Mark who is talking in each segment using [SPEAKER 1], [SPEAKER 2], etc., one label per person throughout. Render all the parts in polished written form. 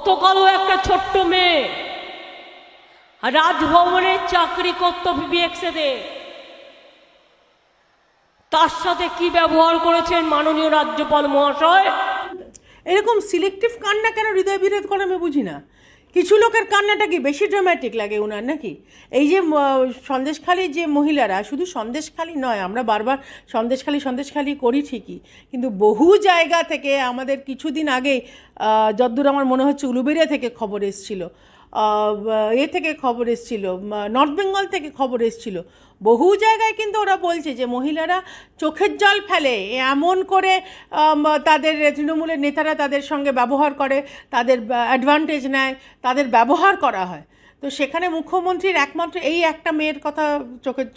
[SPEAKER 1] গতকালও একটা ছোট্ট মেয়ে রাজভবনে চাকরি করত ভিভিএক্সে, তার সাথে কি ব্যবহার করেছেন মাননীয় রাজ্যপাল মহাশয়।
[SPEAKER 2] এরকম সিলেক্টিভ কান্না কেন হৃদয় বিরোধ করে আমি বুঝি না। কিছু লোকের কান্নাটা কি বেশি ড্রামাটিক লাগে ওনার নাকি? এই যে সন্দেশখালী যে মহিলারা, শুধু সন্দেশখালী নয়, আমরা বারবার সন্দেশখালী করি ঠিকই, কিন্তু বহু জায়গা থেকে আমাদের কিছুদিন আগে যদ্দূর আমার মনে হচ্ছে উলুবেড়িয়া থেকে খবর এসেছিল, থেকে খবর এসেছিল, নর্থ বেঙ্গল থেকে খবর এসেছিল, বহু জায়গায় কিন্তু ওরা বলছে যে মহিলারা চোখের জল ফেলে, এমন করে তাদের তৃণমূলের নেতারা তাদের সঙ্গে ব্যবহার করে, তাদের অ্যাডভান্টেজ নেয়, তাদের ব্যবহার করা হয়। তো সেখানে মুখ্যমন্ত্রীর একমাত্র এই একটা মেয়ের কথা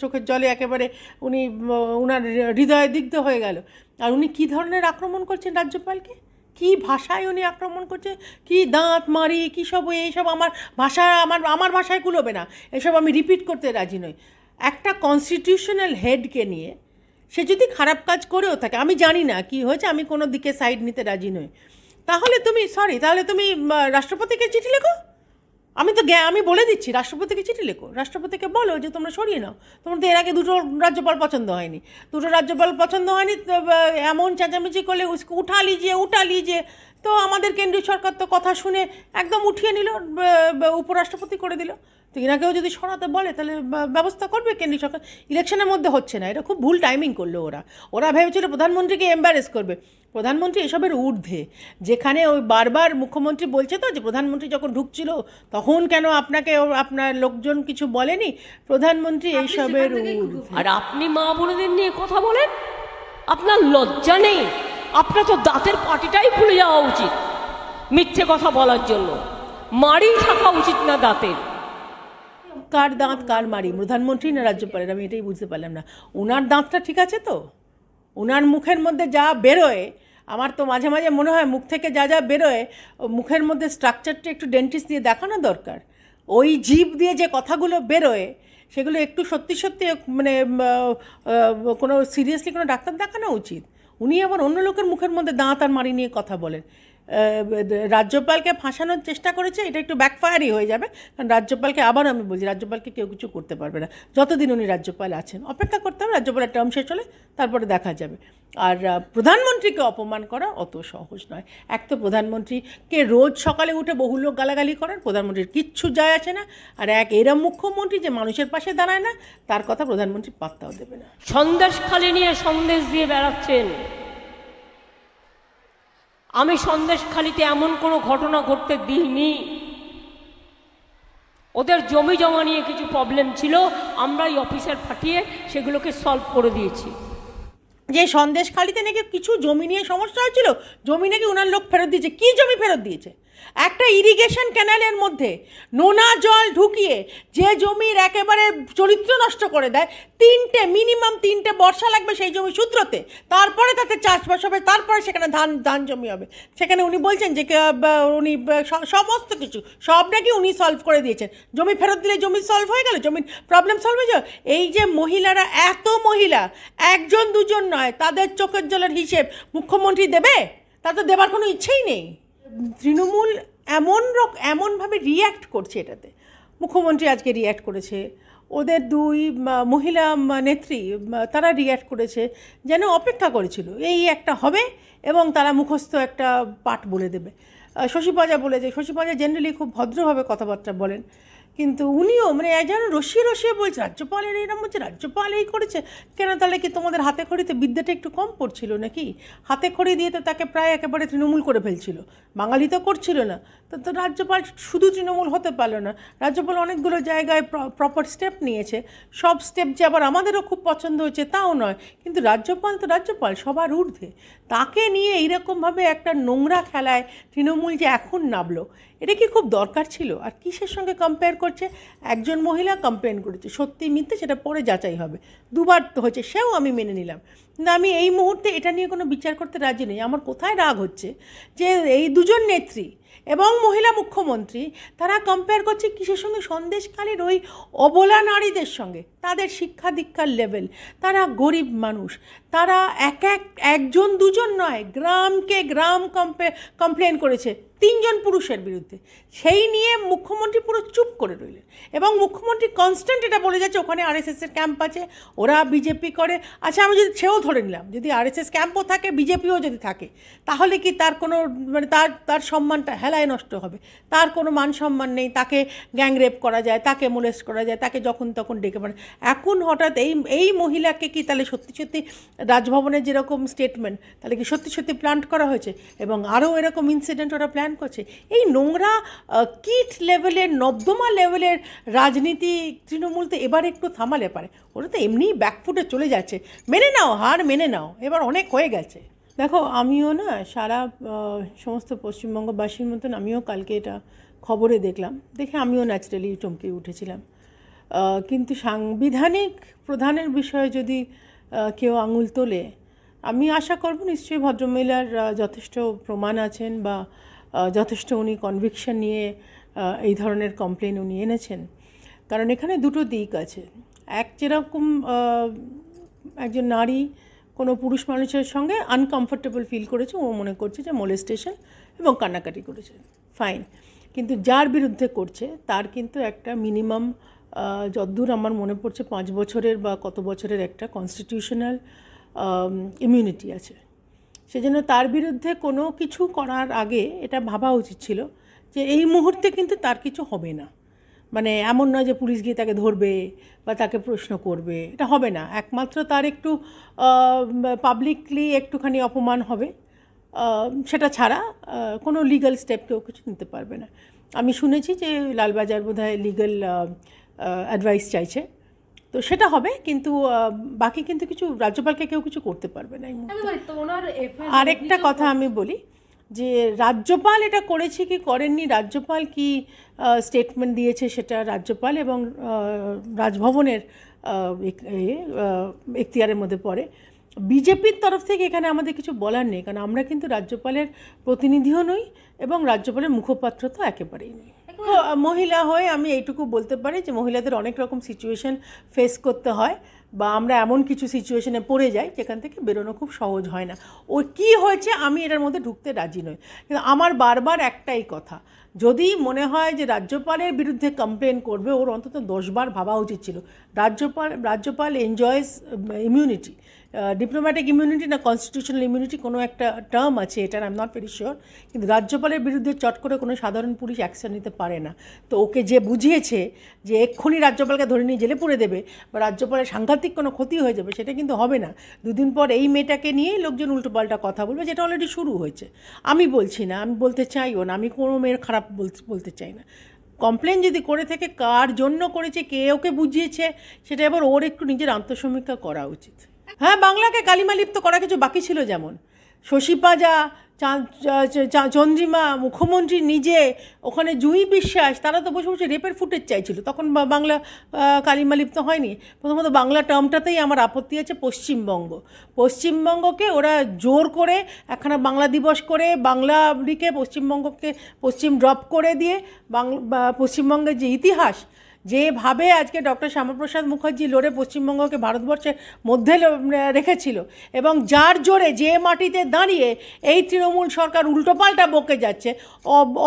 [SPEAKER 2] চোখের জলে একেবারে উনার হৃদয় দিগ্ধ হয়ে গেল। আর উনি কী ধরনের আক্রমণ করছেন রাজ্যপালকে, কি ভাষায় উনি আক্রমণ করছে, কি দাঁত মারি, কী সব, এইসব আমার ভাষায় কুলোবে না, এসব আমি রিপিট করতে রাজি নই। একটা কনস্টিটিউশনাল হেডকে নিয়ে সে যদি খারাপ কাজ করেও থাকে, আমি জানি না কি হয়েছে, আমি কোনো দিকে সাইড নিতে রাজি নই, তাহলে তুমি রাষ্ট্রপতিকে চিঠি লেখো। আমি বলে দিচ্ছি, রাষ্ট্রপতিকে চিঠি লেখো, রাষ্ট্রপতিকে বলো যে তোমরা সরিয়ে নাও। তোমার তো এর আগে দুটো রাজ্যপাল পছন্দ হয়নি, এমন চেঁচামেচি করলে উঠা লিজিয়ে তো আমাদের কেন্দ্রীয় সরকার তো কথা শুনে একদম উঠিয়ে নিল, উপরাষ্ট্রপতি করে দিল। তো এনাকেও যদি সরাতে বলে তাহলে ব্যবস্থা করবে কেন্দ্রীয় সরকার। ইলেকশনের মধ্যে হচ্ছে না, এটা খুব ভুল টাইমিং করলো ওরা ভেবেছিল প্রধানমন্ত্রীকে এম্বারেস করবে। প্রধানমন্ত্রী এসবের ঊর্ধ্বে, যেখানে ওই বারবার মুখ্যমন্ত্রী বলছে তো যে প্রধানমন্ত্রী যখন ঢুকছিল তখন কেন আপনার লোকজন কিছু বলেনি, প্রধানমন্ত্রী এইসবের ঊর্ধ্বে।
[SPEAKER 1] আর আপনি মা বোনেদের নিয়ে কথা বলেন, আপনার লজ্জা নেই? আপনার তো দাঁতের পাটিটাই খুলে যাওয়া উচিত মিথ্যে কথা বলার জন্য, মারি থাকা উচিত না দাঁতের।
[SPEAKER 2] কার দাঁত কার মারি, প্রধানমন্ত্রী না রাজ্যপালের? আমি এটাই বুঝতে পারলাম না। ওনার দাঁতটা ঠিক আছে তো? ওনার মুখের মধ্যে যা বেরোয়, আমার তো মাঝে মাঝে মনে হয় মুখ থেকে যা বেরোয়, মুখের মধ্যে স্ট্রাকচারটা একটু ডেন্টিস্ট দিয়ে দেখানো দরকার। ওই জিভ দিয়ে যে কথাগুলো বেরোয় সেগুলো একটু সত্যি মানে কোনো সিরিয়াসলি কোনো ডাক্তার দেখানো উচিত। উনি আবার অন্য লোকের মুখের মধ্যে দাঁত আর মারি নিয়ে কথা বলেন। রাজ্যপালকে ফাঁসানোর চেষ্টা করেছে, এটা একটু ব্যাকফায়ারই হয়ে যাবে, কারণ রাজ্যপালকে, আবার আমি বলছি, রাজ্যপালকে কেউ কিছু করতে পারবে না যতদিন উনি রাজ্যপাল আছেন। অপেক্ষা করতে হবে, রাজ্যপালের টার্ম শেষ হলে তারপরে দেখা যাবে। আর প্রধানমন্ত্রীকে অপমান করা অত সহজ নয়। এক তো প্রধানমন্ত্রীকে রোজ সকালে উঠে বহু লোক গালাগালি করেন, প্রধানমন্ত্রীর কিচ্ছু যায় আসে না। আর এরম মুখ্যমন্ত্রী যে মানুষের পাশে দাঁড়ায় না, তার কথা প্রধানমন্ত্রী পাত্তাও দেবে না।
[SPEAKER 1] সন্দেশখালি নিয়ে সন্দেশ দিয়ে বেড়াচ্ছেন। আমি সন্দেশখালিতে এমন কোনো ঘটনা ঘটতে দিইনি। ওদের জমি জমা নিয়ে কিছু প্রবলেম ছিল, আমরা এই অফিসার পাঠিয়ে সেগুলোকে সলভ করে দিয়েছি।
[SPEAKER 2] যে সন্দেশখালিতে নাকি কিছু জমি নিয়ে সমস্যা হয়েছিল, জমি নাকি ওনার লোক ফেরত দিয়েছে। কী জমি ফেরত দিয়েছে? একটা ইরিগেশন ক্যানালের মধ্যে নোনা জল ঢুকিয়ে যে জমির একেবারে চরিত্র নষ্ট করে দেয়, মিনিমাম তিনটে বর্ষা লাগবে সেই জমি শুধরোতে, তারপরে তাতে চাষবাস হবে, তারপরে সেখানে ধান জমি হবে। সেখানে উনি বলছেন যে উনি সমস্ত কিছু সব নাকি উনি সলভ করে দিয়েছেন। জমি ফেরত দিলে জমি সলভ হয়ে গেল, জমির প্রবলেম সলভ হয়ে যাবে। এই যে মহিলারা, এত মহিলা, একজন দুজন নয়, তাদের চোখের জলের হিসেব মুখ্যমন্ত্রী দেবে? তা তো দেবার কোনো ইচ্ছেই নেই। তৃণমূল এমনভাবে রিয়্যাক্ট করছে, এটাতে মুখ্যমন্ত্রী আজকে রিয়্যাক্ট করেছে, ওদের দুই মহিলা নেত্রী তারা রিয়্যাক্ট করেছে, যেন অপেক্ষা করেছিল এই একটা হবে এবং তারা মুখস্থ একটা পাঠ বলে দেবে। শশী পাজা বলেছে, শশী পাজা জেনারেলি খুব ভদ্রভাবে কথাবার্তা বলেন, কিন্তু উনিও মানে যেন রসিয়ে বলছে রাজ্যপালের এইরকম হচ্ছে, রাজ্যপাল এই করেছে কেন? তাহলে কি তোমাদের হাতে খড়িতে বিদ্যাটা একটু কম পড়ছিল নাকি? হাতে খড়ি দিয়ে তো তাকে প্রায় একেবারে তৃণমূল করে ফেলছিল, বাঙালি তো করছিল না। তো রাজ্যপাল শুধু তৃণমূল হতে পারলো না, রাজ্যপাল অনেকগুলো জায়গায় প্রপার স্টেপ নিয়েছে। সব স্টেপ যে আবার আমাদেরও খুব পছন্দ হয়েছে তাও নয়, কিন্তু রাজ্যপাল তো রাজ্যপাল, সবার ঊর্ধ্বে। তাকে নিয়ে এইরকমভাবে একটা নোংরা খেলায় তৃণমূল যে এখন নামলো, এটা কি খুব দরকার ছিল? আর কিসের সঙ্গে কম্পেয়ার করছে? একজন মহিলা কমপ্লেন করেছে, সত্যি মিথ্যে সেটা পরে যাচাই হবে, দুবার তো হয়েছে, সেও আমি মেনে নিলাম। কিন্তু আমি এই মুহূর্তে এটা নিয়ে কোনো বিচার করতে রাজি নেই। আমার কোথায় রাগ হচ্ছে যে এই দুজন নেত্রী এবং মহিলা মুখ্যমন্ত্রী তারা কম্পেয়ার করছে কিসের সঙ্গে? সন্দেশখালীর ওই অবলা নারীদের সঙ্গে। তাদের শিক্ষা দীক্ষার লেভেল, তারা গরিব মানুষ, তারা একজন দুজন নয়, গ্রামকে গ্রাম কমপ্লেন করেছে 3 জন পুরুষের বিরুদ্ধে। সেই নিয়ে মুখ্যমন্ত্রী পুরো চুপ করে রইলেন এবং মুখ্যমন্ত্রী কনস্ট্যান্ট এটা বলে যাচ্ছে ওখানে আরএসএসের ক্যাম্প আছে, ওরা বিজেপি করে। আচ্ছা, আমি যদি সেও ধরে নিলাম, যদি আরএসএস ক্যাম্পও থাকে, বিজেপিও যদি থাকে, তাহলে কি তার কোনো মানে তার সম্মানটা হেলায় নষ্ট হবে? তার কোনো মান সম্মান নেই, তাকে গ্যাংরেপ করা যায়, তাকে মোলেস্ট করা যায়, তাকে যখন তখন ডেকে পারে। এখন হঠাৎ এই মহিলাকে কি তাহলে সত্যি সত্যি রাজভবনের যেরকম স্টেটমেন্ট, তাহলে কি সত্যি সত্যি প্ল্যান্ট করা হয়েছে? এবং আরও এরকম ইনসিডেন্ট ওরা প্ল্যান করছে? এই নোংরা কিট লেভেলের, নর্দমা লেভেলের রাজনীতি তৃণমূল তো এবার একটু থামালে পারে। ওরা তো এমনিই ব্যাকফুটে চলে যাচ্ছে। মেনে নাও, হার মেনে নাও, এবার অনেক হয়ে গেছে। দেখো, আমিও না সারা সমস্ত পশ্চিমবঙ্গবাসীর মতন আমিও কালকে এটা খবরে দেখলাম, দেখে আমিও ন্যাচারালি চমকে উঠেছিলাম। কিন্তু সাংবিধানিক প্রধানের বিষয়ে যদি কেউ আঙুল তোলে, আমি আশা করব নিশ্চয়ই ভদ্রমহিলার যথেষ্ট প্রমাণ আছেন বা যথেষ্ট উনি কনভিকশন নিয়ে এই ধরনের কমপ্লেন উনি এনেছেন। কারণ এখানে দুটো দিক আছে। যেরকম একজন নারী কোনো পুরুষ মানুষের সঙ্গে আনকমফোর্টেবল ফিল করেছে, ও মনে করছে যে মোলেস্টেশন এবং কান্নাকাটি করেছে, ফাইন। কিন্তু যার বিরুদ্ধে করছে তার কিন্তু একটা মিনিমাম, যতদূর আমার মনে পড়ছে 5 বছরের বা কত বছরের একটা কনস্টিটিউশনাল ইমিউনিটি আছে। সেজন্য তার বিরুদ্ধে কোনো কিছু করার আগে এটা ভাবা উচিত ছিল যে এই মুহূর্তে কিন্তু তার কিছু হবে না। মানে এমন নয় যে পুলিশ গিয়ে তাকে ধরবে বা তাকে প্রশ্ন করবে, এটা হবে না। একমাত্র তার একটু পাবলিকলি একটুখানি অপমান হবে, সেটা ছাড়া কোনো লিগ্যাল স্টেপ কেউ কিছু নিতে পারবে না। আমি শুনেছি যে লালবাজার বোধহয় লিগ্যাল অ্যাডভাইস চাইছে, তো সেটা হবে। কিন্তু বাকি কিন্তু কিছু রাজ্যপালকে কেউ কিছু করতে পারবে না। আরেকটা কথা আমি বলি যে রাজ্যপাল এটা করেছে কি করেননি, রাজ্যপাল কি স্টেটমেন্ট দিয়েছে সেটা রাজ্যপাল এবং রাজভবনের এখতিয়ারের মধ্যে পড়ে। বিজেপির তরফ থেকে এখানে আমাদের কিছু বলার নেই, কারণ আমরা কিন্তু রাজ্যপালের প্রতিনিধিও নই এবং রাজ্যপালের মুখপাত্র তো একেবারেই নেই। মহিলা হয়ে আমি এইটুকু বলতে পারি যে মহিলাদের অনেক রকম সিচুয়েশন ফেস করতে হয়, বা আমরা এমন কিছু সিচুয়েশনে পড়ে যাই যেখান থেকে বেরোনো খুব সহজ হয় না। ও কী হয়েছে আমি এটার মধ্যে ঢুকতে রাজি নই, কিন্তু আমার বারবার একটাই কথা, যদি মনে হয় যে রাজ্যপালের বিরুদ্ধে কমপ্লেন করবে, ওর অন্তত 10 বার ভাবা উচিত ছিল। রাজ্যপাল এনজয়েস ইমিউনিটি, ডিপ্লোম্যাটিক ইমিউনিটি না কনস্টিটিউশনাল ইমিউনিটি, কোনো একটা টার্ম আছে, এটার I am not very sure. কিন্তু রাজ্যপালের বিরুদ্ধে চট করে কোনো সাধারণ পুলিশ অ্যাকশন নিতে পারে না। তো ওকে যে বুঝিয়েছে যে এক্ষুনি রাজ্যপালকে ধরে নিয়ে জেলে পুরে দেবে বা রাজ্যপালের সাংঘাতিক কোনো ক্ষতি হয়ে যাবে, সেটা কিন্তু হবে না। 2 দিন পর এই মেয়েটাকে নিয়েই লোকজন উল্টোপাল্টা কথা বলবে, যেটা অলরেডি শুরু হয়েছে। আমি বলছি না, আমি বলতে চাইও না, আমি কোনো মেয়ের খারাপ বলতে চাই না। কমপ্লেন যদি করে থেকে কার জন্য করেছে, কে ওকে বুঝিয়েছে, সেটা এবার ওর একটু নিজের আত্মসমীক্ষা করা উচিত। হ্যাঁ, বাংলাকে কালিমালিপ্ত করা কিছু বাকি ছিল, যেমন শশী পাজা, চন্দ্রিমা, মুখ্যমন্ত্রী নিজে, ওখানে জুঁই বিশ্বাস, তারা তো বসে বসে রেপের ফুটেজ চাইছিল, তখন বাংলা কালিমালিপ্ত হয়নি। প্রথমত বাংলা টার্মটাতেই আমার আপত্তি আছে। পশ্চিমবঙ্গকে ওরা জোর করে একখানা বাংলা দিবস করে বাংলাকে পশ্চিম ড্রপ করে দিয়ে পশ্চিমবঙ্গের যে ইতিহাস, যেভাবে আজকে ডক্টর শ্যামাপ্রসাদ মুখার্জি লড়ে পশ্চিমবঙ্গকে ভারতবর্ষের মধ্যে রেখেছিল, এবং যার জোরে যে মাটিতে দাঁড়িয়ে এই তৃণমূল সরকার উল্টোপাল্টা বকে যাচ্ছে,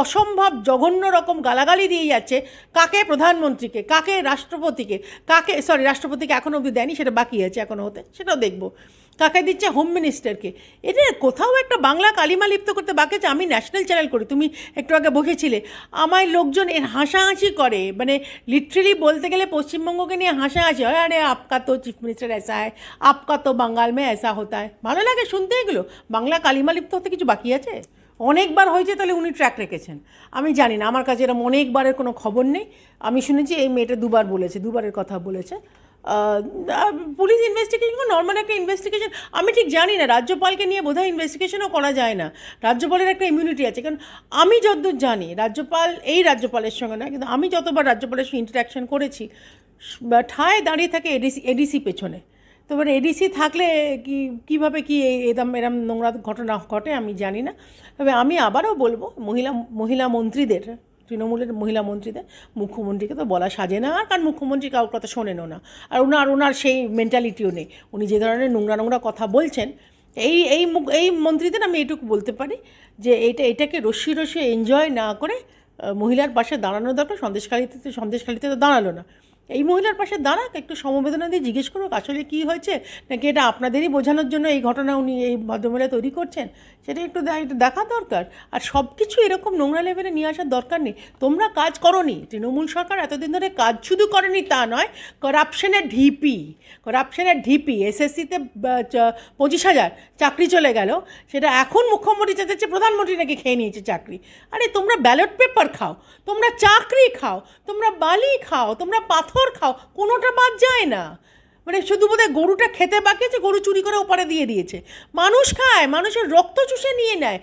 [SPEAKER 2] অসম্ভব জঘন্য রকম গালাগালি দিয়ে যাচ্ছে, কাকে? প্রধানমন্ত্রীকে, কাকে? রাষ্ট্রপতিকে, রাষ্ট্রপতিকে এখনও অবধি দেয়নি, সেটা বাকি আছে এখনও হতে, সেটাও দেখবো। কাকে দিচ্ছে? হোম মিনিস্টারকে। এটা কোথাও একটা বাংলা কালিমা লিপ্ত করতে বাকি আছে। আমি ন্যাশনাল চ্যানেল করি, তুমি একটু আগে বসেছিলে, আমায় লোকজন এর হাসাহাসি করে, মানে লিটারেলি বলতে গেলে পশ্চিমবঙ্গকে নিয়ে হাসাহাসি হয়। আরে আপকা তো চিফ মিনিস্টার এসা হয়, আপকা তো বাঙ্গাল মে এসা হতা হয়। ভালো লাগে শুনতে এগুলো। বাংলা কালিমা লিপ্ত হতে কিছু বাকি আছে? অনেকবার হয়েছে, তাহলে উনি ট্র্যাক রেখেছেন। আমি জানি না, আমার কাছে এরকম অনেকবারের কোনো খবর নেই। আমি শুনেছি এই মেয়েটা 2 বার বলেছে, 2 বারের কথা বলেছে। পুলিশ ইনভেস্টিগেশন নর্মাল একটা ইনভেস্টিগেশন, আমি ঠিক জানি না, রাজ্যপালকে নিয়ে বোধহয় ইনভেস্টিগেশনও করা যায় না। রাজ্যপালের একটা ইমিউনিটি আছে, কারণ আমি যতদূর জানি রাজ্যপালের সঙ্গে না, কিন্তু আমি যতবার রাজ্যপালের সঙ্গে ইন্টারাকশন করেছি, ঠায় দাঁড়িয়ে থাকে এডিসি পেছনে, তো এবার এডিসি থাকলে কীভাবে কি এরম নোংরা ঘটনা ঘটে আমি জানি না। তবে আমি আবারও বলবো মহিলা মন্ত্রীদের, তৃণমূলের মহিলা মন্ত্রীদের, মুখ্যমন্ত্রীকে তো বলা সাজে না, আর কারণ মুখ্যমন্ত্রী কারোর কথা শোনেনও না, আর ওনার সেই মেন্টালিটিও নেই। উনি যে ধরনের নোংরা কথা বলছেন, এই মন্ত্রীদের আমি এইটুকু বলতে পারি যে এটাকে রস্যি এনজয় না করে মহিলার পাশে দাঁড়ানো দরকার। সন্দেশখালিতে তো দাঁড়ালো না, এই মহিলার পাশে দাঁড়াক, একটু সমবেদনা দিয়ে জিজ্ঞেস করুক আসলে কী হয়েছে, নাকি এটা আপনাদেরই বোঝানোর জন্য এই ঘটনা উনি এই ভদ্রমহিলা তৈরি করছেন, সেটা একটু দেখা দরকার। আর সব কিছু এরকম নোংরা লেভেলে নিয়ে আসার দরকার নেই। তোমরা কাজ করোনি, তৃণমূল সরকার এতদিন ধরে কাজ শুধু করেনি তা নয়, করাপশনের ঢিপি এসএসসিতে 25,000 চাকরি চলে গেল, সেটা এখন মুখ্যমন্ত্রী চাইছে প্রধানমন্ত্রী নাকি খেয়ে নিয়েছে চাকরি। আরে তোমরা ব্যালট পেপার খাও, তোমরা চাকরি খাও, তোমরা বালি খাও, তোমরা পাথর খাও, কোনোটা বাদ যায় না। মানে শুধু বোধহয় গরুটা খেতে বাকি আছে, গরু চুরি করে ওপারে দিয়ে দিয়েছে। মানুষ খায়, মানুষের রক্ত চুষে নিয়ে নেয়।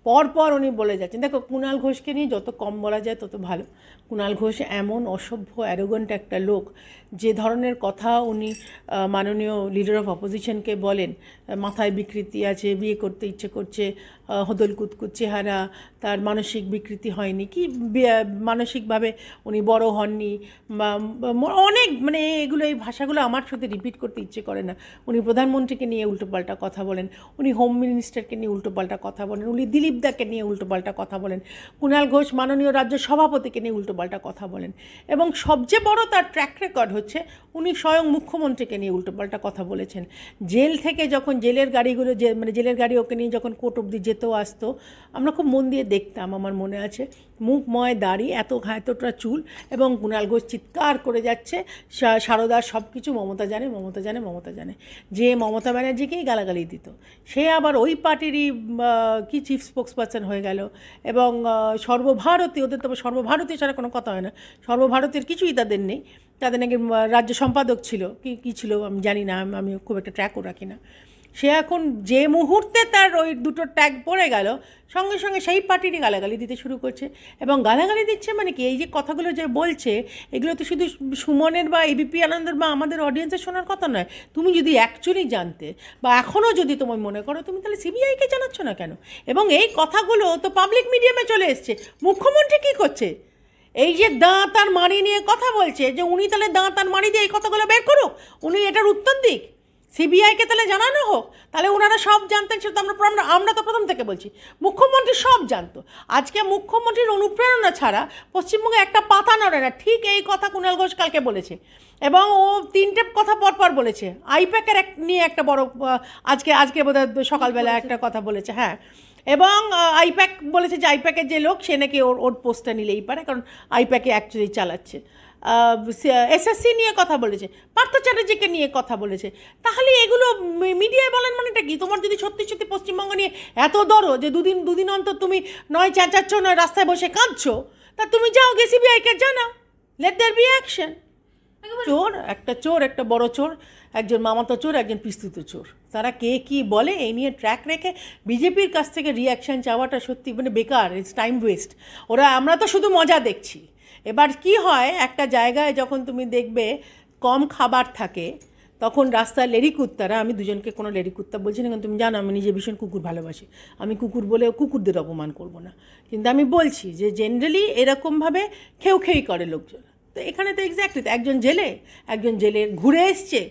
[SPEAKER 2] পরপর উনি বলে যাচ্ছেন, দেখো কুণাল ঘোষকে নিয়ে যত কম বলা যায় তত ভালো। কুণাল ঘোষ এমন অসভ্য অ্যারোগেন্ট একটা লোক, যে ধরনের কথা উনি মাননীয় লিডার অফ অপোজিশনকে বলেন, মাথায় বিকৃতি আছে, বিয়ে করতে ইচ্ছে করছে, হদল কুতকুত চেহারা, তার মানসিক বিকৃতি হয়নি, কি মানসিকভাবে উনি বড় হননি, বা অনেক মানে এগুলো, এই ভাষাগুলো আমার সাথে রিপিট করতে ইচ্ছে করে না। উনি প্রধানমন্ত্রীকে নিয়ে উল্টোপাল্টা কথা বলেন, উনি হোম মিনিস্টারকে নিয়ে উল্টোপাল্টা কথা বলেন, উনি দিলীপ দাকে নিয়ে উল্টোপাল্টা কথা বলেন, কুণাল ঘোষ মাননীয় রাজ্য সভাপতিকে নিয়ে উল্টোপাল্টা কথা বলেন, এবং সবচেয়ে বড় তার ট্র্যাক রেকর্ড হচ্ছে উনি স্বয়ং মুখ্যমন্ত্রীকে নিয়ে উল্টোপাল্টা কথা বলেছেন। জেল থেকে যখন জেলের গাড়িগুলো মানে জেলের গাড়ি ওকে নিয়ে যখন কোর্ট অব্দি যেতেও আসতো, আমরা খুব মন দিয়ে দেখতাম, আমার মনে আছে, মুখময় দাড়ি, এতটা চুল, এবং কুণাল ঘোষ চিৎকার করে যাচ্ছে সারদার সব কিছু মমতা জানে, যে মমতা ব্যানার্জিকেই গালাগালি দিত, সে আবার ওই পার্টিরই কি চিফ স্পোক্সপারসন হয়ে গেল, এবং সর্বভারতীয়, ওদের তো সর্বভারতীয় ছাড়া কোনো কথা হয় না, সর্বভারতের কিছুই তাদের নেই, তাদের নাকি রাজ্য সম্পাদক ছিল, কি ছিল আমি জানি না, আমি খুব একটা ট্র্যাকও রাখি না। সে এখন যে মুহূর্তে তার ওই দুটো ট্যাগ পড়ে গেল, সঙ্গে সঙ্গে সেই পার্টিরই গালাগালি দিতে শুরু করছে। এবং গালাগালি দিচ্ছে মানে কি, এই যে কথাগুলো যে বলছে, এগুলো তো শুধু সুমনের বা এবিপি আনন্দের বা আমাদের অডিয়েন্সের শোনার কথা নয়। তুমি যদি অ্যাকচুয়ালি জানতে, বা এখনও যদি তোমার মনে করো, তুমি তাহলে সিবিআইকে জানাচ্ছ না কেন? এবং এই কথাগুলো তো পাবলিক মিডিয়ামে চলে এসছে। মুখ্যমন্ত্রী কী করছে? এই যে দাঁত আর মাড়ি নিয়ে কথা বলছে, যে উনি তাহলে দাঁত আর মাড়ি দিয়ে এই কথাগুলো বের করুক, উনি এটার উত্তর দিক, সিবিআইকে তাহলে জানানো হোক, তাহলে ওনারা সব জানতেন। সেটা আমরা তো প্রথম থেকে বলছি, মুখ্যমন্ত্রী সব জানতো। আজকে মুখ্যমন্ত্রীর অনুপ্রেরণা ছাড়া পশ্চিমবঙ্গে একটা পাতা নড়ে না। ঠিক এই কথা কুণাল ঘোষ কালকে বলেছে, এবং ও 3টে কথা পরপর বলেছে। আইপ্যাকের নিয়ে একটা বড়, আজকে বোধহয় সকালবেলা একটা কথা বলেছে, হ্যাঁ, এবং আইপ্যাক বলেছে যে আইপ্যাকের যে লোক, সে নাকি ওর পোস্টটা নিলেই পারে, কারণ আইপ্যাকে অ্যাকচুয়ালি চালাচ্ছে। এসএসসি নিয়ে কথা বলেছে, পার্থ চ্যাটার্জিকে নিয়ে কথা বলেছে। তাহলে এগুলো মিডিয়ায় বলেন মানেটা কি? তোমার যদি সত্যি পশ্চিমবঙ্গ নিয়ে এত দরো, যে দুদিন অন্তর তুমি নয় চেঁচাচ্ছ, নয় রাস্তায় বসে কাঁদছো, তা তুমি যাও গে সিবিআইকে জানাও, লেট দেয়ার বি অ্যাকশন। চোর, একটা বড় চোর, একজন মামাতো চোর, একজন পিস্তুত চোর, তারা কে কী বলে এই নিয়ে ট্র্যাক রেখে বিজেপির কাছ থেকে রিয়াকশান চাওয়াটা সত্যি মানে বেকার, ইটস টাইম ওয়েস্ট। আমরা তো শুধু মজা দেখছি। এবার কি হয়, একটা জায়গায় যখন তুমি দেখবে কম খাবার থাকে, তখন রাস্তায় লেডিকুত্তারা, আমি দুজনকে কোনো লেডিকুত্তা বলছি না, কারণ তুমি জানো আমি নিজে ভীষণ কুকুর ভালোবাসি, আমি কুকুর বলে কুকুরদের অপমান করব না, কিন্তু আমি বলছি যে জেনারেলি এরকমভাবে খেই করে লোকজন। তো এখানে তো এক্স্যাক্টলি একজন জেলে ঘুরে এসছে,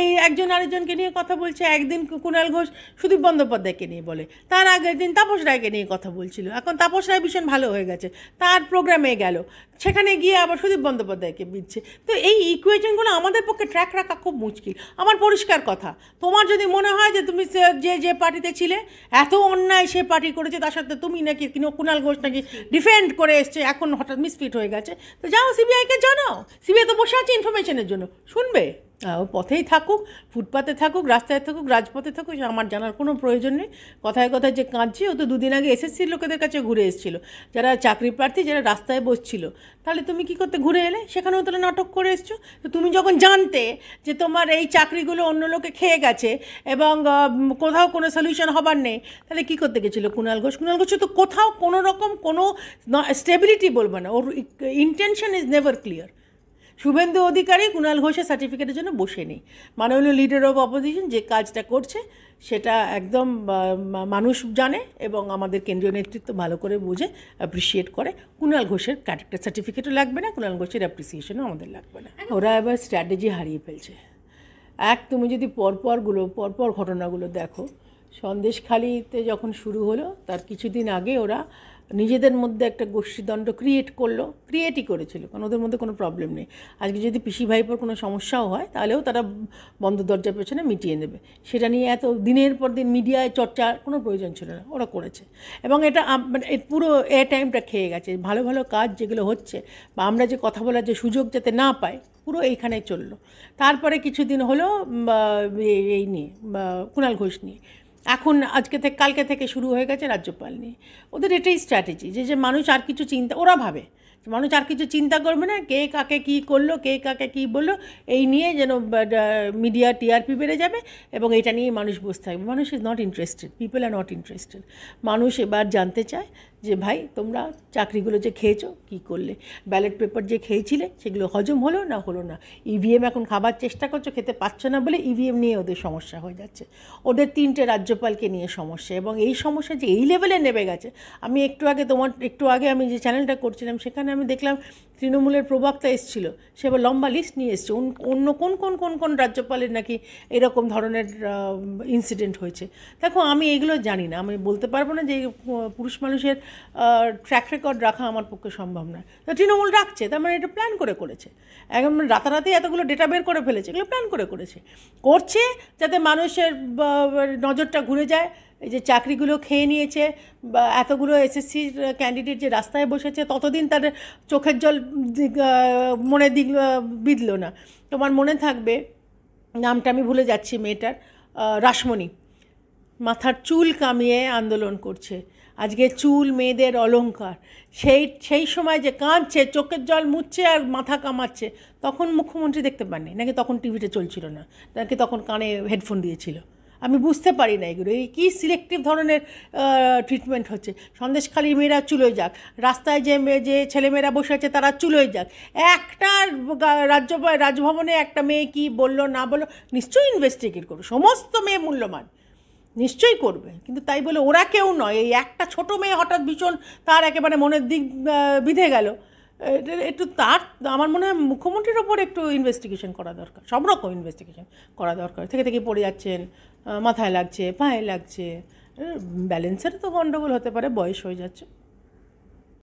[SPEAKER 2] এই একজন আরেকজনকে নিয়ে কথা বলছে। একদিন কুণাল ঘোষ সুদীপ বন্দ্যোপাধ্যায়কে নিয়ে বলে, তার আগের দিন তাপস রায়কে নিয়ে কথা বলছিল। এখন তাপস রায় ভীষণ ভালো হয়ে গেছে, তার প্রোগ্রামে গেল, সেখানে গিয়ে আবার সুদীপ বন্দ্যোপাধ্যায়কে দিচ্ছে। তো এই ইকুয়েশনগুলো আমাদের পক্ষে ট্র্যাক রাখা খুব মুশকিল। আমার পরিষ্কার কথা, তোমার যদি মনে হয় যে তুমি যে পার্টিতে ছিলে এত অন্যায় সে পার্টি করেছে, তার সাথে তুমি নাকি কুণাল ঘোষ নাকি ডিফেন্ড করে এসছে, এখন হঠাৎ মিসফিট হয়ে গেছে, তো যাও সিবিআইকে জানাও। সিবিআই তো বসে আছে ইনফরমেশনের জন্য, শুনবে? ও পথেই থাকুক, ফুটপাতে থাকুক, রাস্তায় থাকুক, রাজপথে থাকুক, আমার জানার কোনো প্রয়োজন নেই। কথায় কথায় যে কাঁদছে, ও তো দুদিন আগে এসএসসির লোকেদের কাছে ঘুরে এসেছিল, যারা চাকরি প্রার্থী, যারা রাস্তায় বসছিল। তাহলে তুমি কি করতে ঘুরে এলে? সেখানেও তাহলে নাটক করে এসছো। তো তুমি যখন জানতে যে তোমার এই চাকরিগুলো অন্য লোকে খেয়ে গেছে এবং কোথাও কোনো সলিউশন হবার নেই, তাহলে কী করতে গেছিলো কুণাল ঘোষ? কুণাল ঘোষ তো কোথাও কোনো রকম কোনো স্টেবিলিটি বলবো না, ওর intention is never clear. Suvendu Adhikari Kunal ঘোষের সার্টিফিকেটের জন্য বসে নেই। মাননীয় লিডার অফ অপোজিশন যে কাজটা করছে সেটা একদম মানুষ জানে এবং আমাদের কেন্দ্রীয় নেতৃত্ব ভালো করে বুঝে অ্যাপ্রিসিয়েট করে। কুণাল ঘোষের ক্যারেক্টার সার্টিফিকেটও লাগবে না, কুণাল ঘোষের অ্যাপ্রিসিয়েশনও আমাদের লাগবে না। ওরা এবার স্ট্র্যাটেজি হারিয়ে ফেলছে। তুমি যদি পরপর ঘটনাগুলো দেখো, সন্দেশখালিতে যখন শুরু হলো তার কিছুদিন আগে ওরা নিজেদের মধ্যে একটা গোষ্ঠীদ্বন্দ্ব ক্রিয়েটই করেছিল, কারণ ওদের মধ্যে কোনো প্রবলেম নেই। আজকে যদি পিসি ভাইপোর কোনো সমস্যাও হয় তাহলেও তারা বন্ধ দরজার পেছনে মিটিয়ে নেবে। সেটা নিয়ে এত দিনের পর দিন মিডিয়ায় চর্চার কোনো প্রয়োজন ছিল না, ওরা করেছে। এবং এটা পুরো টাইমটা খেয়ে গেছে। ভালো ভালো কাজ যেগুলো হচ্ছে বা আমরা যে কথা বলার যে সুযোগ যাতে না পাই, পুরো এইখানে চললো। তারপরে কিছুদিন হলো এই নিয়ে কুণাল ঘোষ নিয়ে, এখন কালকে থেকে শুরু হয়ে গেছে রাজ্যপাল নিয়ে। ওদের এটাই স্ট্র্যাটেজি যে মানুষ আর কিছু ওরা ভাবে মানুষ আর কিছু চিন্তা করবে না, কে কাকে কী করলো, কে কাকে কী বললো, এই নিয়ে যেন মিডিয়া টিআরপি বেড়ে যাবে এবং এটা নিয়ে মানুষ বসে থাকবে। মানুষ is not interested, people are not interested. মানুষ এবার জানতে চায় যে ভাই তোমরা চাকরিগুলো যে খেয়েছো কী করলে, ব্যালট পেপার যে খেয়েছিলে সেগুলো হজম হলো না, ইভিএম এখন খাবার চেষ্টা করছো, খেতে পাচ্ছ না বলে ইভিএম নিয়ে ওদের সমস্যা হয়ে যাচ্ছে। ওদের 3টে রাজ্যপালকে নিয়ে সমস্যা, এবং এই সমস্যা যে এই লেভেলে নেমে গেছে। আমি একটু আগে আমি যে চ্যানেলটা করছিলাম সেখানে আমি দেখলাম তৃণমূলের প্রবক্তা এসেছিল, সে আবার লম্বা লিস্ট নিয়ে এসছে অন্য কোন রাজ্যপালের নাকি এরকম ধরনের ইনসিডেন্ট হয়েছে। দেখো আমি এগুলো জানি না, আমি বলতে পারবো না যে পুরুষ মানুষের ট্র্যাক রেকর্ড রাখা আমার পক্ষে সম্ভব নয়। তো তৃণমূল রাখছে, তার মানে এটা প্ল্যান করেছে। একদম রাতারাতি এতগুলো ডেটা বের করে ফেলেছে, এগুলো প্ল্যান করছে যাতে মানুষের নজরটা ঘুরে যায়। এই যে চাকরিগুলো খেয়ে নিয়েছে বা এতগুলো এসএসসি ক্যান্ডিডেট যে রাস্তায় বসেছে, ততদিন তার চোখের জল মনে বিঁধল না। তোমার মনে থাকবে, নামটা আমি ভুলে যাচ্ছি মেয়েটার, রাসমণি, মাথার চুল কামিয়ে আন্দোলন করছে। আজকে চুল মেয়েদের অলংকার, সেই সময় যে কাঁদছে, চোখের জল মুছছে আর মাথা কামাচ্ছে, তখন মুখ্যমন্ত্রী দেখতে পাননি নাকি? তখন টিভিতে চলছিল না নাকি? তখন কানে হেডফোন দিয়েছিল? আমি বুঝতে পারি না এগুলো, এই কী সিলেক্টিভ ধরনের ট্রিটমেন্ট হচ্ছে। সন্দেশখালী মেয়েরা চুলোয় যাক, রাস্তায় যে ছেলেমেয়েরা বসে আছে তারা চুলোয় যাক। একটা রাজভবনে একটা মেয়ে কি বললো না বললো নিশ্চয়ই ইনভেস্টিগেট করবে, সমস্ত মেয়ে মূল্যবান নিশ্চয়ই করবে, কিন্তু তাই বলে ওরা কেউ নয়। এই একটা ছোট মেয়ে হঠাৎ ভীষণ তার একেবারে মনের দিক বিধে গেল, একটু আমার মনে হয় মুখ্যমন্ত্রীর ওপর একটু ইনভেস্টিগেশন করা দরকার, সব রকম ইনভেস্টিগেশন করা দরকার। থেকে পড়ে যাচ্ছেন, মাথায় লাগছে, পায়ে লাগছে, ব্যালেন্সের তো গণ্ডগোল হতে পারে, বয়স হয়ে যাচ্ছে।